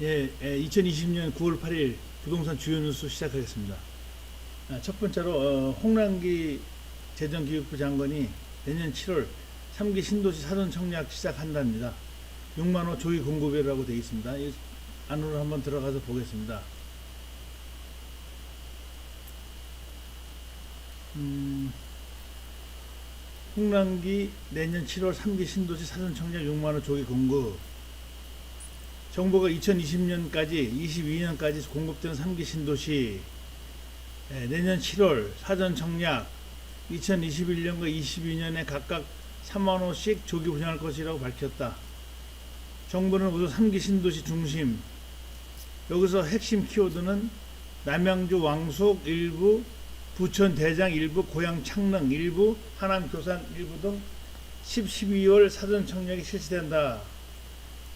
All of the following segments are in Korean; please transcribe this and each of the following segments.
2020년 9월 8일 부동산 주요 뉴스 시작하겠습니다. 첫 번째로 홍남기 재정기획부 장관이 내년 7월 3기 신도시 사전 청약 시작한답니다. 6만호 조기 공급이라고 되어 있습니다. 이 안으로 한번 들어가서 보겠습니다. 홍남기 내년 7월 3기 신도시 사전 청약 6만호 조기 공급. 정부가 2020년까지 22년까지 공급되는 3기 신도시 내년 7월 사전 청약 2021년과 22년에 각각 3만호씩 조기 분양할 것이라고 밝혔다. 정부는 우선 3기 신도시 중심, 여기서 핵심 키워드는 남양주 왕숙 일부, 부천 대장 일부, 고양 창릉 일부, 하남 교산 일부 등 12월 사전 청약이 실시된다.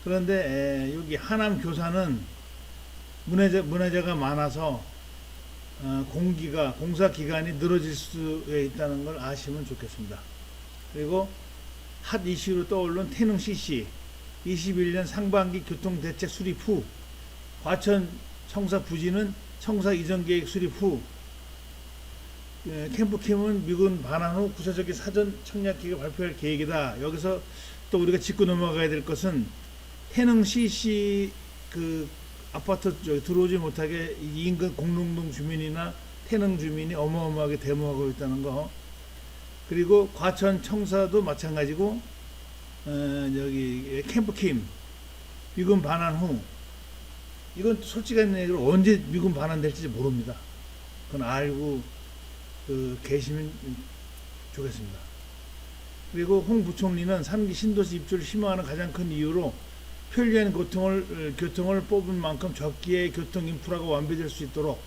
그런데 여기 하남 교산은 문해자가 많아서 공사 기간이 늘어질 수 있다는 걸 아시면 좋겠습니다. 그리고 핫 이슈로 떠오른 태릉 CC 21년 상반기 교통대책 수립 후, 과천 청사 부지는 청사 이전 계획 수립 후, 캠프캠은 미군 반환 후 구체적인 사전 청약 계획을 발표할 계획이다. 여기서 또 우리가 짚고 넘어가야 될 것은 태릉 CC 그 아파트 들어오지 못하게 인근 공릉동 주민이나 태릉 주민이 어마어마하게 데모하고 있다는 거. 그리고 과천 청사도 마찬가지고 여기 캠프킴 미군 반환 후, 이건 솔직한 얘기로 언제 미군 반환될지 모릅니다. 그건 알고 계시면 좋겠습니다. 그리고 홍 부총리는 3기 신도시 입주를 희망하는 가장 큰 이유로 편리한 교통을 뽑은 만큼 적기에 교통 인프라가 완비될 수 있도록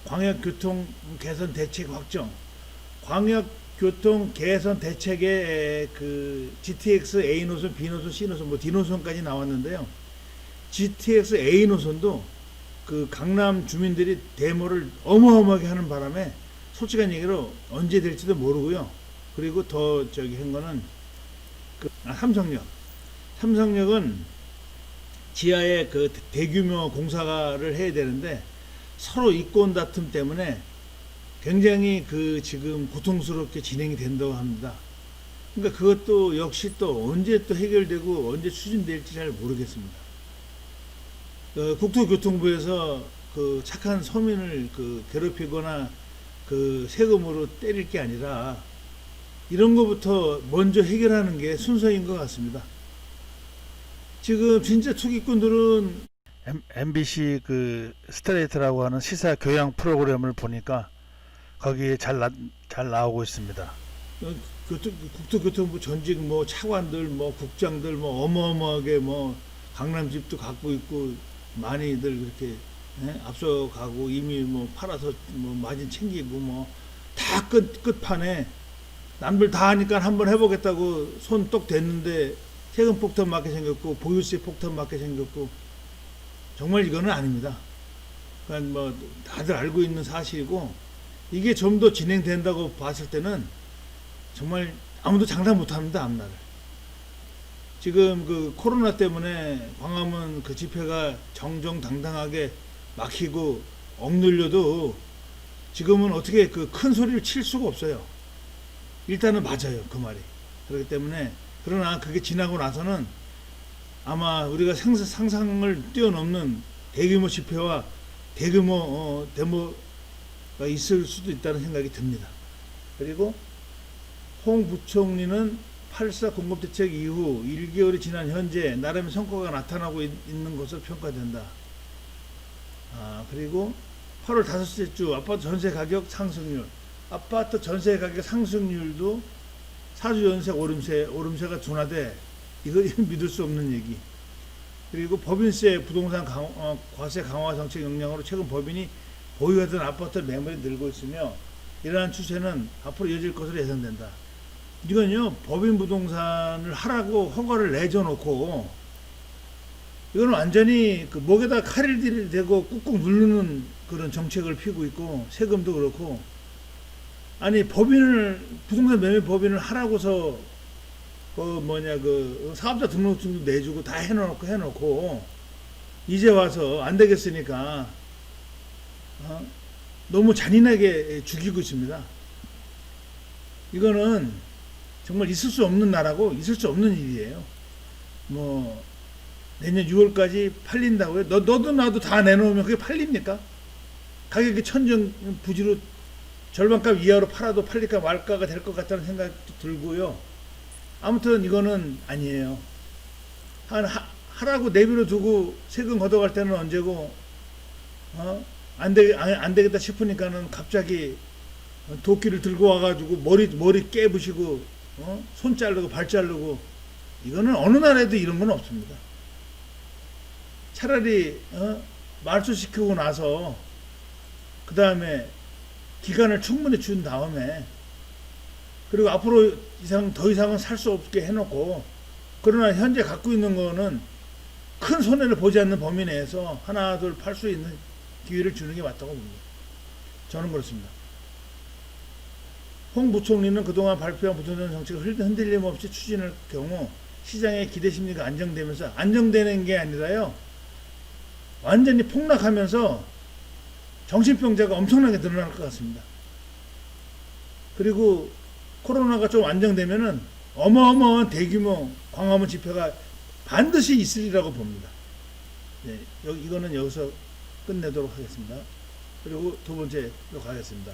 광역 교통 개선 대책 확정, 광역 교통 개선 대책의 그 GTX A 노선, B 노선, C 노선, 뭐 D 노선까지 나왔는데요. GTX A 노선도 그 강남 주민들이 데모를 어마어마하게 하는 바람에 솔직한 얘기로 언제 될지도 모르고요. 그리고 더 한 거는 삼성역은 지하에 그 대규모 공사를 해야 되는데 서로 이권 다툼 때문에 굉장히 지금 고통스럽게 진행이 된다고 합니다. 그러니까 그것도 역시 또 언제 또 해결되고 언제 추진될지 잘 모르겠습니다. 국토교통부에서 착한 서민을 괴롭히거나 세금으로 때릴 게 아니라 이런 것부터 먼저 해결하는 게 순서인 것 같습니다. 지금 진짜 투기꾼들은 MBC 스트레이트라고 하는 시사 교양 프로그램을 보니까 거기에 잘 나오고 있습니다. 국토교통부 전직 차관들, 국장들 어마어마하게 강남집도 갖고 있고 많이들 그렇게 앞서가고 이미 팔아서 마진 챙기고 다 끝판에 남들 다 하니까 한번 해보겠다고 손 똑 댔는데 세금 폭탄 맞게 생겼고 보유세 폭탄 맞게 생겼고, 정말 이거는 아닙니다. 그러니까 다들 알고 있는 사실이고, 이게 좀 더 진행된다고 봤을 때는 정말 아무도 장담 못합니다. 앞날을. 지금 코로나 때문에 광화문 집회가 정정당당하게 막히고 억눌려도 지금은 어떻게 큰 소리를 칠 수가 없어요. 일단은 맞아요, 그 말이. 그렇기 때문에, 그러나 그게 지나고 나서는 아마 우리가 상상을 뛰어넘는 대규모 집회와 대규모 데모가 있을 수도 있다는 생각이 듭니다. 그리고 홍 부총리는 8.4 공급대책 이후 1개월이 지난 현재 나름의 성과가 나타나고 있는 것으로 평가된다. 그리고 8월 5째 주 아파트 전세 가격 상승률, 아파트 전세 가격 상승률도 4주 연속 오름세가 둔화돼. 이거 믿을 수 없는 얘기. 그리고 법인세 부동산 과세 강화 정책 영향으로 최근 법인이 보유하던 아파트 매물이 늘고 있으며 이러한 추세는 앞으로 이어질 것으로 예상된다. 이건요, 법인 부동산을 하라고 허가를 내줘놓고 이거는 완전히 목에다 칼을 대고 꾹꾹 누르는 그런 정책을 피우고 있고, 세금도 그렇고, 아니 부동산 매매 법인을 하라고서 사업자 등록증도 내주고 다 해놓고 이제 와서 안 되겠으니까 너무 잔인하게 죽이고 있습니다. 이거는 정말 있을 수 없는 나라고 있을 수 없는 일이에요. 뭐 내년 6월까지 팔린다고요? 너도 나도 다 내놓으면 그게 팔립니까? 가격이 천정부지로 절반값 이하로 팔아도 팔릴까 말까가 될 것 같다는 생각도 들고요. 아무튼 이거는 아니에요. 하라고 내비로 두고 세금 걷어갈 때는 언제고, 안 되겠다 싶으니까는 갑자기 도끼를 들고 와가지고 머리 깨부시고, 손 자르고 발 자르고, 이거는 어느 나라에도 이런 건 없습니다. 차라리, 말소시키고 나서, 그 다음에 기간을 충분히 준 다음에, 그리고 앞으로 더 이상은 살 수 없게 해놓고, 그러나 현재 갖고 있는 거는 큰 손해를 보지 않는 범위 내에서 하나 둘 팔 수 있는 기회를 주는 게 맞다고 봅니다. 저는 그렇습니다. 홍 부총리는 그동안 발표한 부동산 정책을 흔들림 없이 추진할 경우 시장의 기대 심리가 안정되면서, 안정되는 게 아니라요, 완전히 폭락하면서 정신병자가 엄청나게 늘어날 것 같습니다. 그리고 코로나가 좀 안정되면은 어마어마한 대규모 광화문 집회가 반드시 있으리라고 봅니다. 네, 이거는 여기서 끝내도록 하겠습니다. 그리고 두 번째로 가겠습니다.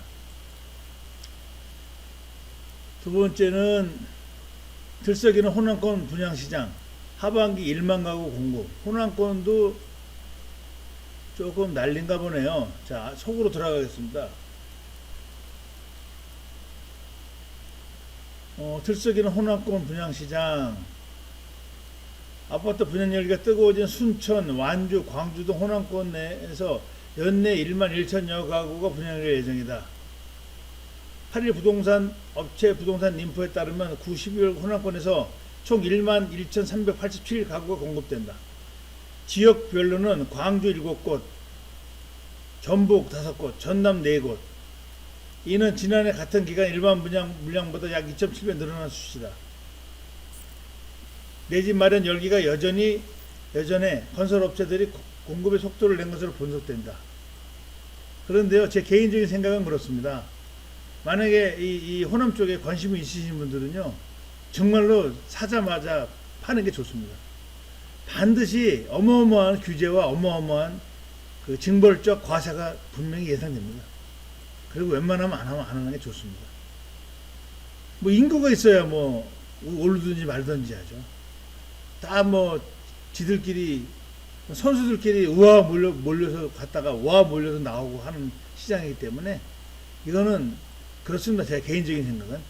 두 번째는 들썩이는 호남권 분양시장, 하반기 1만 가구 공급. 호남권도 조금 날린가 보네요. 자, 속으로 들어가겠습니다. 들썩이는 호남권 분양시장, 아파트 분양 열기가 뜨거워진 순천, 완주, 광주 등 호남권 내에서 연내 1만 1천여 가구가 분양될 예정이다. 8일 부동산 업체 부동산 인포에 따르면 9, 12월 호남권에서 총 1만 1,387 가구가 공급된다. 지역별로는 광주 7곳, 전북 5곳, 전남 4곳. 이는 지난해 같은 기간 일반 물량보다 약 2.7배 늘어난 수치다. 내 집 마련 열기가 여전에 건설업체들이 공급의 속도를 낸 것으로 분석된다. 그런데요, 제 개인적인 생각은 그렇습니다. 만약에 이 호남 쪽에 관심이 있으신 분들은요, 정말로 사자마자 파는 게 좋습니다. 반드시 어마어마한 규제와 어마어마한 그 징벌적 과세가 분명히 예상됩니다. 그리고 웬만하면 안 하는 게 좋습니다. 뭐 인구가 있어야 뭐 오르든지 말든지 하죠. 다 뭐 지들끼리 선수들끼리 우아 몰려서 갔다가 우아 몰려서 나오고 하는 시장이기 때문에 이거는 그렇습니다. 제 개인적인 생각은.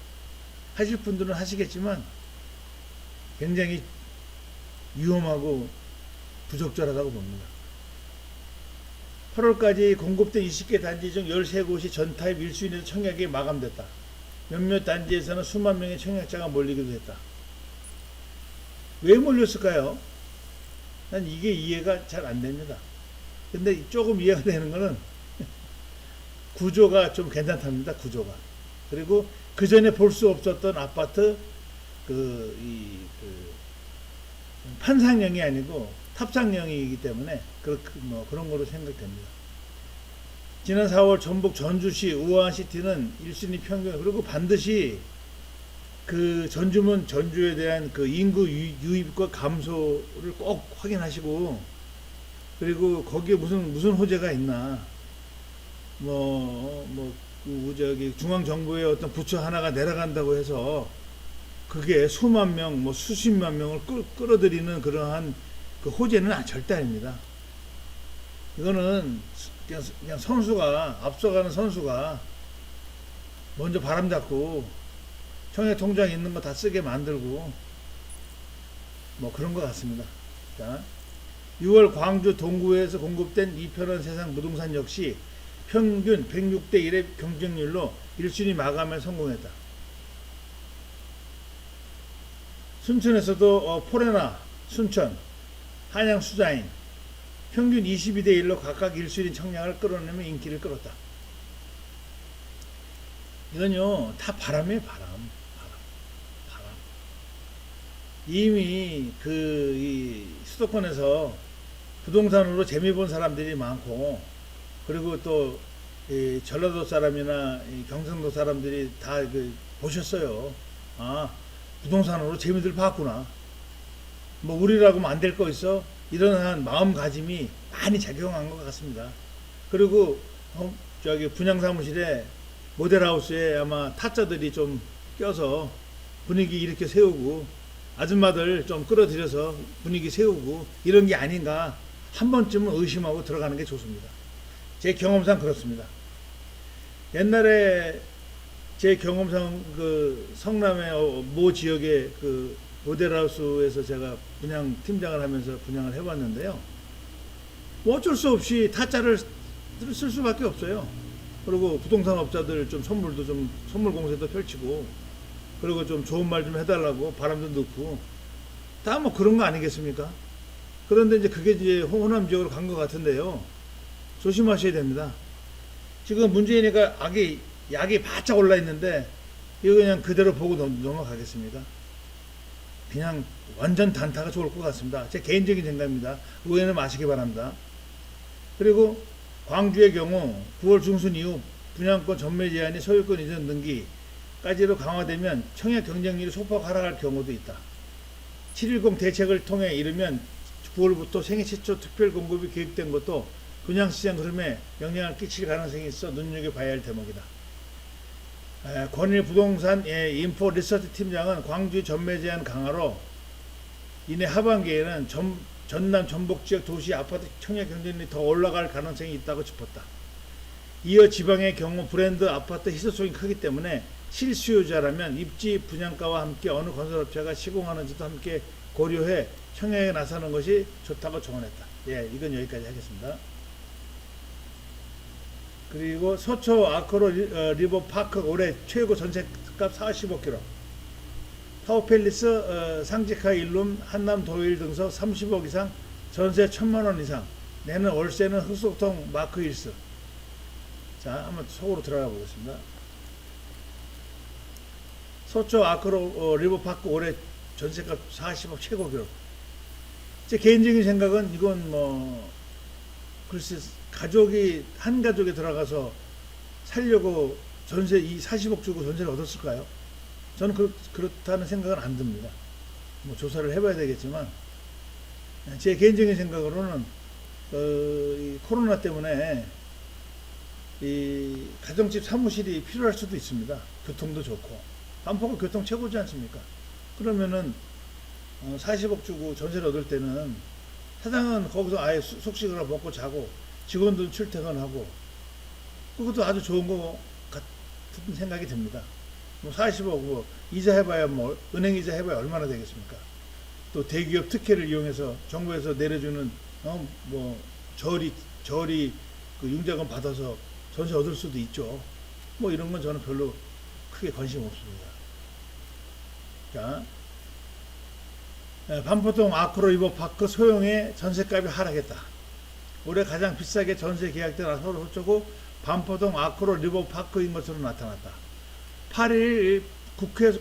하실 분들은 하시겠지만 굉장히 위험하고 부적절하다고 봅니다. 8월까지 공급된 20개 단지 중 13곳이 전타입 1순위에서 청약이 마감됐다. 몇몇 단지에서는 수만 명의 청약자가 몰리기도 했다. 왜 몰렸을까요? 난 이게 이해가 잘 안 됩니다. 근데 조금 이해가 되는 거는 구조가 좀 괜찮답니다. 구조가. 그리고 그 전에 볼 수 없었던 아파트 판상형이 아니고 탑상형이기 때문에 그런 거로 생각됩니다. 지난 4월 전북 전주시 우아시티는 1순위 평균, 그리고 반드시 그 전주에 대한 그 인구 유입과 감소를 꼭 확인하시고, 그리고 거기에 무슨 호재가 있나, 저기 중앙정부의 어떤 부처 하나가 내려간다고 해서 그게 수만 명, 수십만 명을 끌어들이는 그러한 그 호재는 절대 아닙니다. 이거는 그냥 앞서가는 선수가 먼저 바람 잡고 청약 통장 있는 거 다 쓰게 만들고 그런 것 같습니다. 자, 6월 광주 동구에서 공급된 이편한 세상 부동산 역시 평균 106대 1의 경쟁률로 1순위 마감에 성공했다. 순천에서도 포레나, 순천, 한양 수자인 평균 22대 1로 각각 1순위 청약을 끌어내며 인기를 끌었다. 이건요 다 바람이에요. 바람. 이미 이 수도권에서 부동산으로 재미 본 사람들이 많고, 그리고 또 이 전라도 사람이나 이 경상도 사람들이 다 보셨어요. 아, 부동산으로 재미들 봤구나. 뭐 우리라고 하면 안 될 거 있어? 이런 마음가짐이 많이 작용한 것 같습니다. 그리고 저기 분양사무실에 모델하우스에 아마 타짜들이 좀 껴서 분위기 이렇게 세우고, 아줌마들 좀 끌어들여서 분위기 세우고 이런 게 아닌가 한 번쯤은 의심하고 들어가는 게 좋습니다. 제 경험상 그렇습니다. 옛날에 제 경험상 그 성남의 모 지역의 그 모델하우스에서 제가 분양 팀장을 하면서 분양을 해봤는데요. 뭐 어쩔 수 없이 타짜를 쓸 수밖에 없어요. 그리고 부동산 업자들 좀 선물도 좀 선물 공세도 펼치고, 그리고 좀 좋은 말 좀 해달라고 바람도 넣고, 다 뭐 그런 거 아니겠습니까? 그런데 이제 그게 이제 호남 지역으로 간 것 같은데요. 조심하셔야 됩니다. 지금 문재인이가 약이 바짝 올라 있는데 이거 그냥 그대로 보고 넘어가겠습니까? 그냥 완전 단타가 좋을 것 같습니다. 제 개인적인 생각입니다. 오해는 마시기 바랍니다. 그리고 광주의 경우 9월 중순 이후 분양권 전매 제한이 소유권 이전 등기까지로 강화되면 청약 경쟁률이 소폭 하락할 경우도 있다. 710 대책을 통해 이르면 9월부터 생애 최초 특별 공급이 계획된 것도 분양시장 흐름에 영향을 끼칠 가능성이 있어 눈여겨봐야 할 대목이다. 권일 부동산 인포 리서치 팀장은 광주 전매 제한 강화로 이내 하반기에는 전남 전북 지역 도시 아파트 청약 경쟁률이 더 올라갈 가능성이 있다고 짚었다. 이어 지방의 경우 브랜드 아파트 희소성이 크기 때문에 실수요자라면 입지 분양가와 함께 어느 건설업체가 시공하는지도 함께 고려해 청약에 나서는 것이 좋다고 조언했다. 예, 이건 여기까지 하겠습니다. 그리고 서초 아크로 리버파크 올해 최고 전세값 45km, 타워팰리스 상직하 일룸 한남 도일 등서 30억 이상 전세 1000만원 이상, 내는 월세는 흑석동 마크 힐스. 자, 한번 속으로 들어가 보겠습니다. 서초 아크로 리버파크 올해 전세값 40억 최고 기록. 제 개인적인 생각은 이건 뭐 글쎄 가족이 한 가족에 들어가서 살려고 전세 이 40억 주고 전세를 얻었을까요? 저는 그렇다는 생각은 안 듭니다. 뭐 조사를 해봐야 되겠지만 제 개인적인 생각으로는 이 코로나 때문에 이 가정집 사무실이 필요할 수도 있습니다. 교통도 좋고 반포가 교통 최고지 않습니까? 그러면은 40억 주고 전세를 얻을 때는 사장은 거기서 아예 숙식을 먹고 자고 직원들은 출퇴근하고, 그것도 아주 좋은 거 같은 생각이 듭니다. 뭐 40억 뭐 이자 해봐야 뭐 은행 이자 해봐야 얼마나 되겠습니까? 또 대기업 특혜를 이용해서 정부에서 내려주는 뭐 저리 그 융자금 받아서 전세 얻을 수도 있죠. 뭐 이런 건 저는 별로 크게 관심 없습니다. 자, 반포동 아크로 리버파크 소형의 전세값이 하락했다. 올해 가장 비싸게 전세 계약된 서초구 반포동 아크로 리버파크인 것으로 나타났다. 8일 국회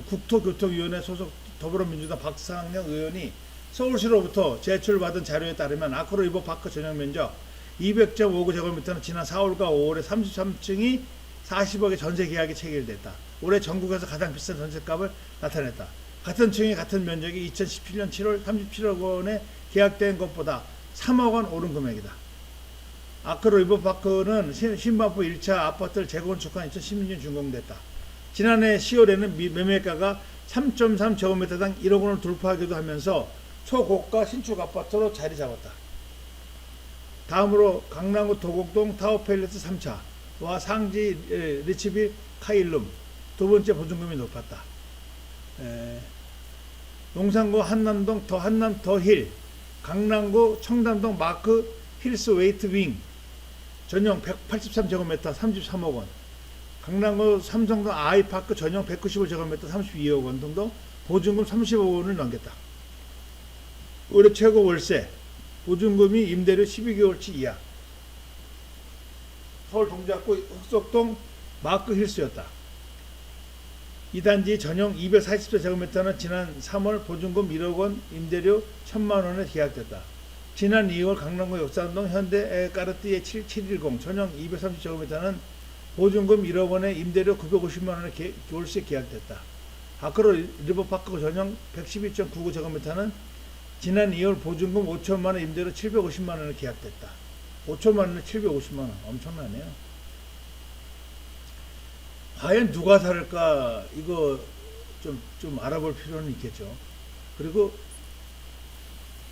국토교통위원회 소속 더불어민주당 박상영 의원이 서울시로부터 제출받은 자료에 따르면 아크로 리버파크 전용 면적 200.59제곱미터는 지난 4월과 5월에 33층이 40억의 전세 계약이 체결됐다. 올해 전국에서 가장 비싼 전세값을 나타냈다. 같은 층이 같은 면적이 2017년 7월 37억 원에 계약된 것보다 3억 원 오른 금액이다. 아크로 리버파크는 신반포 1차 아파트를 재건축한 2016년 준공됐다. 지난해 10월에는 매매가가 3.3제곱미터당 1억 원을 돌파하기도 하면서 초고가 신축 아파트로 자리 잡았다. 다음으로 강남구 도곡동 타워팰리스 3차와 상지 리치빌 카일룸 두 번째 보증금이 높았다. 용산구 한남동 더 한남 더힐, 강남구 청담동 마크 힐스 웨이트 윙 전용 183제곱미터 33억 원, 강남구 삼성동 아이파크 전용 195제곱미터 32억 원 등도 보증금 30억 원을 넘겼다. 올해 최고 월세, 보증금이 임대료 12개월치 이하. 서울 동작구 흑석동 마크 힐스였다. 이 단지 전용 240제곱미터는 지난 3월 보증금 1억 원, 임대료 1000만 원에 계약됐다. 지난 2월 강남구 역삼동 현대 까르띠에 7710 전용 230제곱미터는 보증금 1억 원에 임대료 950만 원에 월세 계약됐다. 아크로 리버파크 전용 112.99제곱미터는 지난 2월 보증금 5천만 원 임대료 750만 원에 계약됐다. 5천만 원에 750만 원 엄청나네요. 과연 누가 살까 이거 좀 알아볼 필요는 있겠죠. 그리고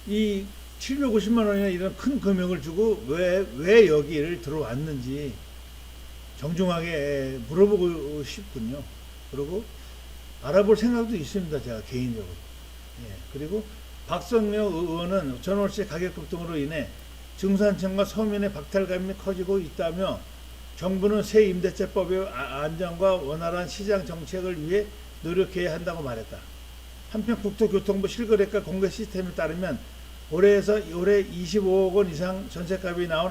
이 750만 원이나 이런 큰 금액을 주고 왜 여기를 들어왔는지 정중하게 물어보고 싶군요. 그리고 알아볼 생각도 있습니다. 제가 개인적으로. 예. 그리고 박성명 의원은 전월세 가격 급등으로 인해 중산층과 서민의 박탈감이 커지고 있다며 정부는 새 임대차법의 안정과 원활한 시장 정책을 위해 노력해야 한다고 말했다. 한편 국토교통부 실거래가 공개 시스템에 따르면 올해 25억 원 이상 전세값이 나온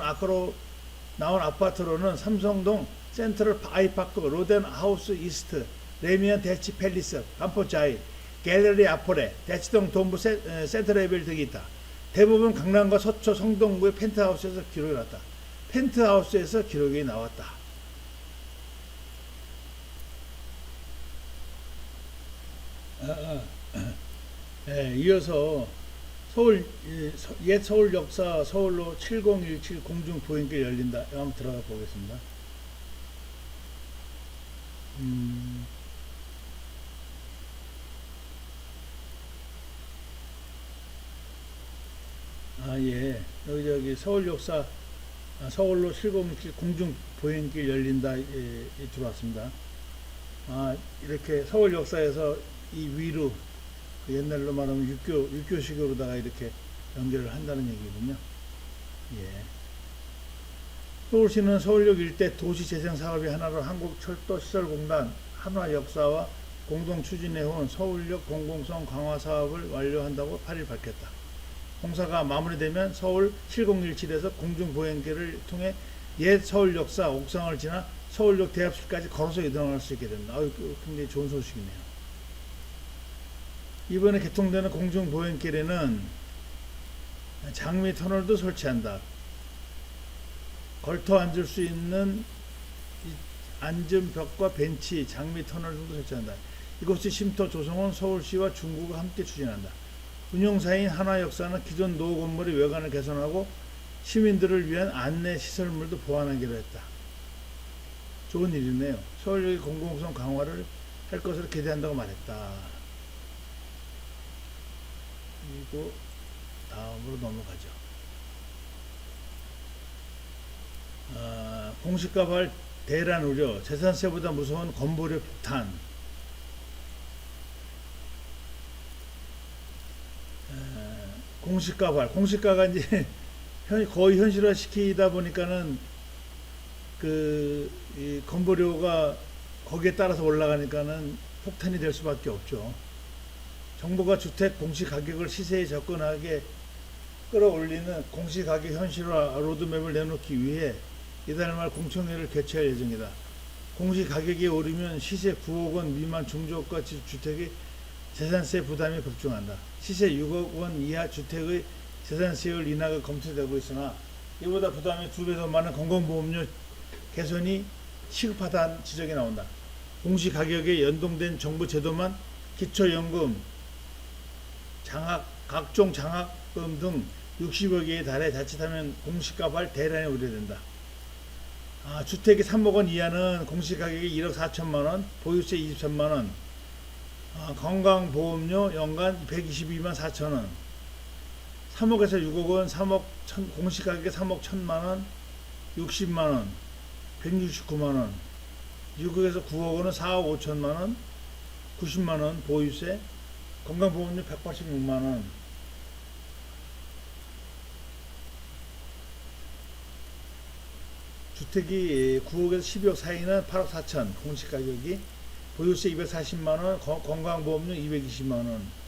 아파트로는 삼성동 센트럴 아이파크, 로덴하우스 이스트, 레미안 대치 팰리스, 반포자이, 갤러리 아포레, 대치동 동부 센트레벨 등이 있다. 대부분 강남과 서초, 성동구의 펜트하우스에서 기록이 났다. 펜트하우스에서 기록이 나왔다. 네, 이어서 옛 서울 역사 서울로 7017 공중 보행길 열린다. 한번 들어가 보겠습니다. 예. 여기 서울 역사 서울로 7017 공중 보행길 열린다. 들어왔습니다. 이렇게 서울 역사에서 이 위로 옛날로 말하면 육교식으로다가 이렇게 연결을 한다는 얘기거든요. 예. 서울시는 서울역 일대 도시재생 사업의 하나로 한국철도시설공단 한화역사와 공동 추진해온 서울역 공공성 강화 사업을 완료한다고 8일 밝혔다. 공사가 마무리되면 서울 7017에서 공중보행길을 통해 옛 서울역사 옥상을 지나 서울역 대합실까지 걸어서 이동할 수 있게 됩니다. 굉장히 좋은 소식이네요. 이번에 개통되는 공중보행길에는 장미 터널도 설치한다. 걸터 앉을 수 있는 앉은 벽과 벤치, 장미 터널 등도 설치한다. 이곳이 쉼터 조성원 서울시와 중구가 함께 추진한다. 운영사인 한화역사는 기존 노후 건물의 외관을 개선하고 시민들을 위한 안내 시설물도 보완하기로 했다. 좋은 일이네요. 서울역의 공공성 강화를 할 것으로 기대한다고 말했다. 그리고 다음으로 넘어가죠. 공시가발 대란 우려, 재산세보다 무서운 건보료 폭탄. 공시가가 이제 거의 현실화 시키다 보니까는 이 건보료가 거기에 따라서 올라가니까는 폭탄이 될 수밖에 없죠. 정부가 주택 공시가격을 시세에 접근하게 끌어올리는 공시가격 현실화 로드맵을 내놓기 위해 이달 말 공청회를 개최할 예정이다. 공시가격이 오르면 시세 9억 원 미만 중저가 주택의 재산세 부담이 급증한다. 시세 6억 원 이하 주택의 재산세율 인하가 검토되고 있으나 이보다 부담이 2배 더 많은 건강보험료 개선이 시급하다는 지적이 나온다. 공시가격에 연동된 정부 제도만 기초연금, 각종 장학금 등 60여 개에 달해 자칫하면 공시가발 대란이 우려된다. 주택이 3억 원 이하는 공시가격이 1억 4천만 원, 보유세 23만 원, 건강보험료 연간 122만 4천 원, 3억에서 6억 원, 공시가격이 3억 1천만 원, 60만 원, 169만 원, 6억에서 9억 원은 4억 5천만 원, 90만 원 보유세, 건강보험료 186만 원. 주택이 9억에서 12억 사이는 8억 4천, 공시가격이 보유세 240만 원, 건강보험료 220만 원.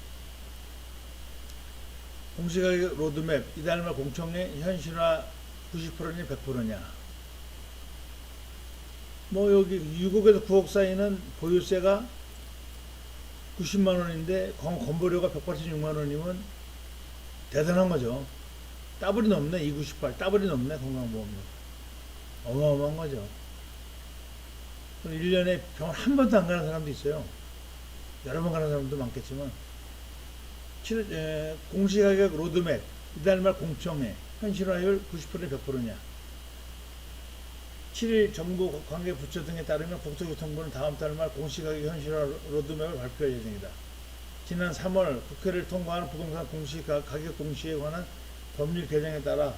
공시가격 로드맵 이달 말 공청회 현실화 90%냐 100%냐. 여기 6억에서 9억 사이는 보유세가 90만 원인데 건보료가 186만 원이면 대단한 거죠. 더블이 넘네. 298 더블이 넘네. 건강보험료 어마어마한 거죠. 1년에 병원 한 번도 안 가는 사람도 있어요. 여러 번 가는 사람도 많겠지만 공시가격 로드맵 이달 말 공청회 현실화율 90% 100%냐 7일 정부 관계 부처 등에 따르면 국토교통부는 다음 달 말 공시가격 현실화 로드맵을 발표할 예정이다. 지난 3월 국회를 통과한 부동산 가격 공시에 관한 법률 개정에 따라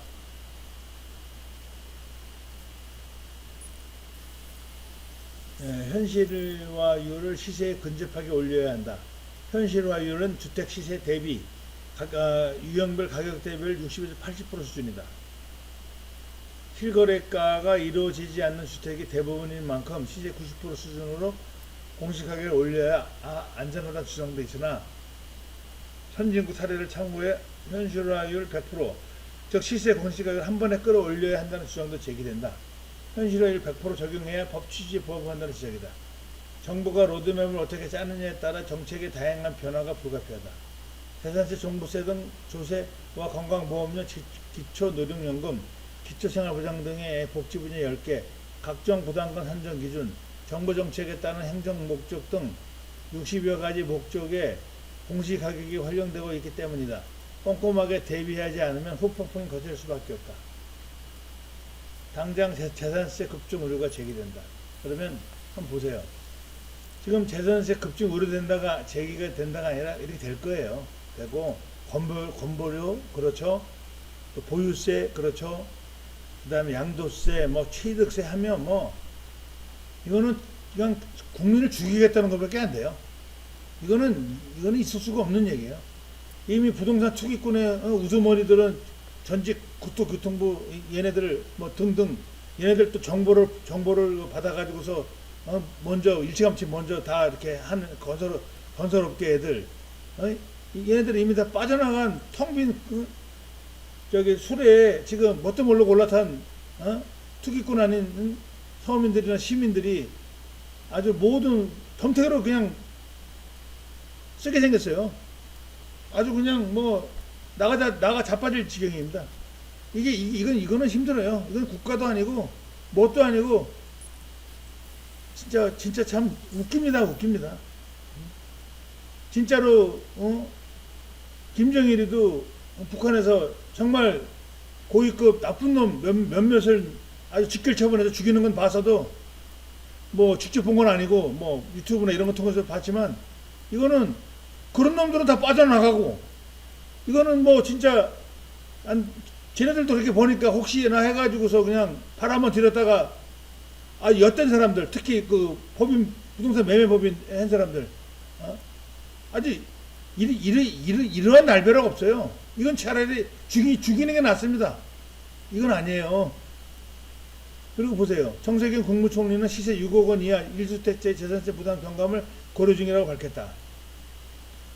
현실화율을 시세에 근접하게 올려야 한다. 현실화율은 주택 시세 대비 유형별 가격 대비율 60에서 80% 수준이다. 실거래가가 이루어지지 않는 주택이 대부분인 만큼 시세 90% 수준으로 공시가격을 올려야 안전하다 주장돼 있으나 선진국 사례를 참고해 현실화율 100%, 즉 시세 공시가격을 한 번에 끌어올려야 한다는 주장도 제기된다. 현실화율 100% 적용해야 법 취지에 부합한다는 지적이다. 정부가 로드맵을 어떻게 짜느냐에 따라 정책의 다양한 변화가 불가피하다. 재산세, 종부세 등 조세와 건강보험료, 기초노령연금, 기초생활보장 등의 복지 분야 10개, 각종 부담금 산정 기준, 정부 정책에 따른 행정 목적 등 60여 가지 목적에 공시가격이 활용되고 있기 때문이다. 꼼꼼하게 대비하지 않으면 후폭풍이 거칠 수밖에 없다. 당장 재산세 급증 우려가 제기된다. 그러면 한번 보세요. 지금 재산세 급증 우려된다가 제기가 된다가 아니라 이렇게 될 거예요. 되고 건보료 그렇죠. 또 보유세 그렇죠. 그다음에 양도세 뭐 취득세 하면 뭐 이거는 그냥 국민을 죽이겠다는 것밖에 안 돼요. 이거는 있을 수가 없는 얘기예요. 이미 부동산 투기꾼의 우두머리들은 전직 국토교통부 얘네들 뭐 등등 얘네들 또 정보를 받아가지고서 먼저 일찌감치 먼저 다 이렇게 하는 건설업계 애들 얘네들 이미 다 빠져나간 텅 빈 저기 술에 지금 뭣도 모르고 올라탄 투기꾼 아닌 서민들이나 시민들이 아주 모든 덤태기로 그냥 쓰게 생겼어요. 아주 그냥 뭐 나가 자빠질 지경입니다. 이거는 힘들어요. 이건 국가도 아니고 뭣도 아니고 진짜 참 웃깁니다. 진짜로 김정일이도 북한에서 정말 고위급 나쁜 놈 몇몇을 아주 직결 처분해서 죽이는 건 봐서도 뭐 직접 본 건 아니고 뭐 유튜브나 이런 거 통해서 봤지만 이거는 그런 놈들은 다 빠져나가고 이거는 뭐 진짜 쟤네들도 그렇게 보니까 혹시나 해가지고서 그냥 발 한번 들였다가 엿된 사람들 특히 그 부동산 매매 법인 한 사람들 아주 이러한 날벼락 없어요. 이건 차라리 죽이는 게 낫습니다. 이건 아니에요. 그리고 보세요. 정세균 국무총리는 시세 6억 원 이하 1주택자의 재산세 부담 경감을 고려 중이라고 밝혔다.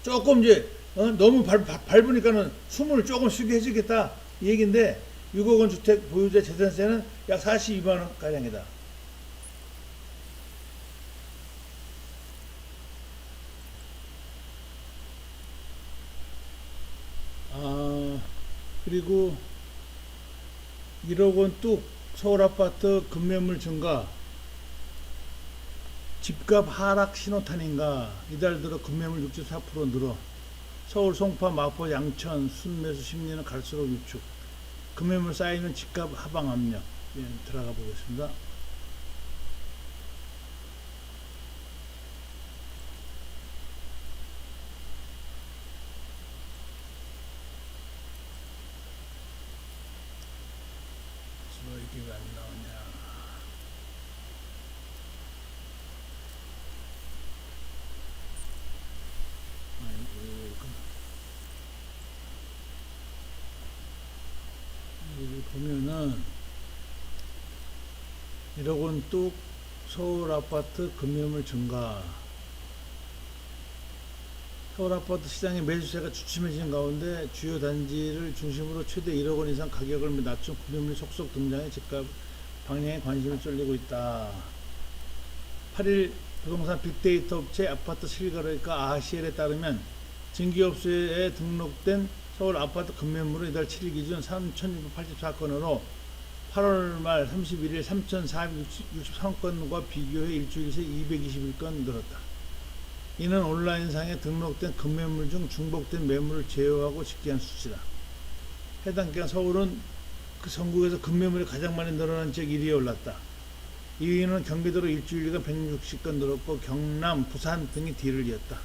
조금 이제 너무 밟으니까는 숨을 조금 쉬게 해주겠다 이 얘기인데 6억 원 주택 보유자 재산세는 약 42만 원 가량이다. 그리고 1억 원 뚝 서울 아파트 급매물 증가, 집값 하락 신호탄인가. 이달 들어 급매물 6.4% 늘어. 서울, 송파, 마포, 양천 순매수 심리는 갈수록 위축. 급매물 쌓이면 집값 하방 압력. 들어가 보겠습니다. 이게 왜 안 나오냐. 여기 보면은 1억 원 뚝 서울 아파트 급매물 증가. 서울 아파트 시장의 매수세가 주춤해지는 가운데 주요 단지를 중심으로 최대 1억 원 이상 가격을 낮춘 급매물이 속속 등장해 집값 방향에 관심이 쏠리고 있다. 8일 부동산 빅데이터 업체 아파트 실거래가 아시엘에 따르면 증기업소에 등록된 서울 아파트 급매물은 이달 7일 기준 3,684건으로 8월 말 31일 3,463건과 비교해 일주일 새 221건 늘었다. 이는 온라인상에 등록된 급매물 중 중복된 매물을 제어하고 집계한 수치다. 해당 기간 서울은 그 전국에서 급매물이 가장 많이 늘어난 지역 1위에 올랐다. 2위는 경기도로 일주일간 160건 늘었고 경남, 부산 등이 뒤를 이었다.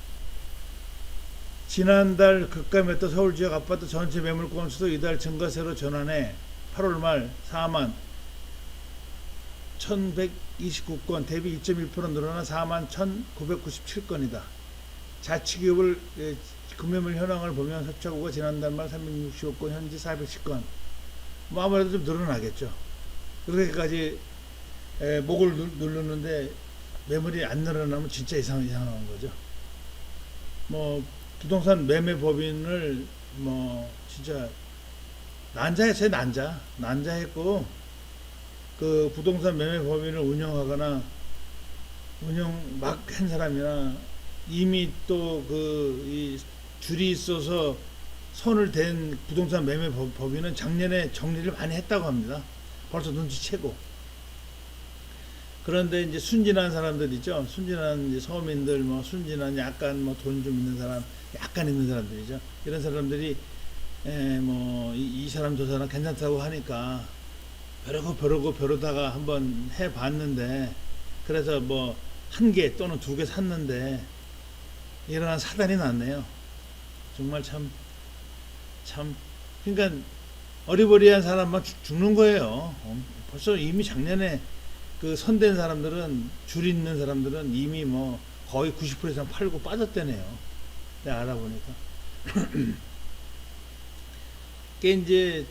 지난달 급감했던 서울 지역 아파트 전체 매물 건수도 이달 증가세로 전환해 8월 말 4만 1129건 대비 2.1% 늘어난 4만 1997건이다. 자치기업을 급매물 현황을 보면 서초구가 지난달 말 365건 현재 410건 뭐 아무래도 좀 늘어나겠죠. 그렇게까지 목을 누르는데 매물이 안 늘어나면 진짜 이상한 거죠. 뭐 부동산 매매 법인을 뭐 진짜 난자했어요. 난자했고 그 부동산 매매 법인을 운영하거나 운영 막 한 사람이나 이미 또 그 줄이 있어서 손을 댄 부동산 매매 법인은 작년에 정리를 많이 했다고 합니다. 벌써 눈치채고. 그런데 이제 순진한 사람들 있죠. 순진한 이제 서민들, 뭐 순진한 약간 뭐 돈 좀 있는 사람, 약간 있는 사람들이죠. 이런 사람들이 뭐 이 사람 저 사람 괜찮다고 하니까 벼르다가 한번 해봤는데, 그래서 뭐 한 개 또는 두 개 샀는데 이러한 사단이 났네요. 정말 참 그러니까 어리버리한 사람만 죽는 거예요. 벌써 이미 작년에 그 손댄 사람들은, 줄 있는 사람들은 이미 뭐 거의 90% 이상 팔고 빠졌대네요. 내가 알아보니까. 그게 이제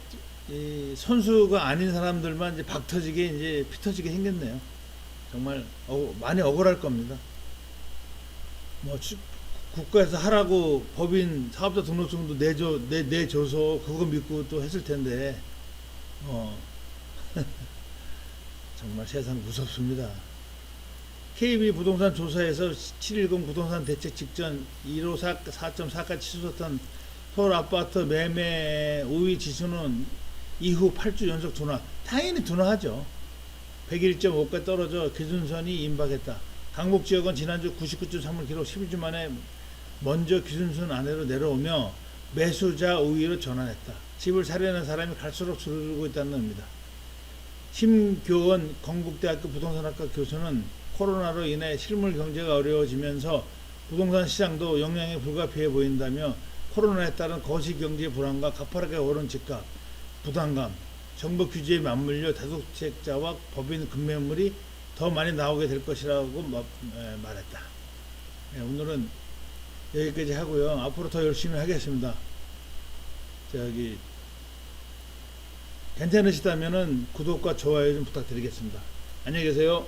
이 선수가 아닌 사람들만 이제 박터지게 이제 피터지게 생겼네요. 정말 많이 억울할 겁니다. 뭐 국가에서 하라고 법인 사업자 등록증도 내줘서 그거 믿고 또 했을 텐데 정말 세상 무섭습니다. KB 부동산 조사에서 7.10 부동산 대책 직전 154 4.4까지 치솟았던 서울 아파트 매매 우위 지수는 이후 8주 연속 둔화. 당연히 둔화하죠. 101.5까지 떨어져 기준선이 임박했다. 강북 지역은 지난주 99.3을 기록 12주 만에 먼저 기준선 아래로 내려오며 매수자 우위로 전환했다. 집을 사려는 사람이 갈수록 줄고 있다는 의미다. 심교원 건국대학교 부동산학과 교수는 코로나로 인해 실물 경제가 어려워지면서 부동산 시장도 영향이 불가피해 보인다며 코로나에 따른 거시경제 불안과 가파르게 오른 집값, 부담감, 정부 규제에 맞물려 다주택자와 법인 급매물이 더 많이 나오게 될 것이라고 말했다. 오늘은 여기까지 하고요. 앞으로 더 열심히 하겠습니다. 괜찮으시다면은 구독과 좋아요 좀 부탁드리겠습니다. 안녕히 계세요.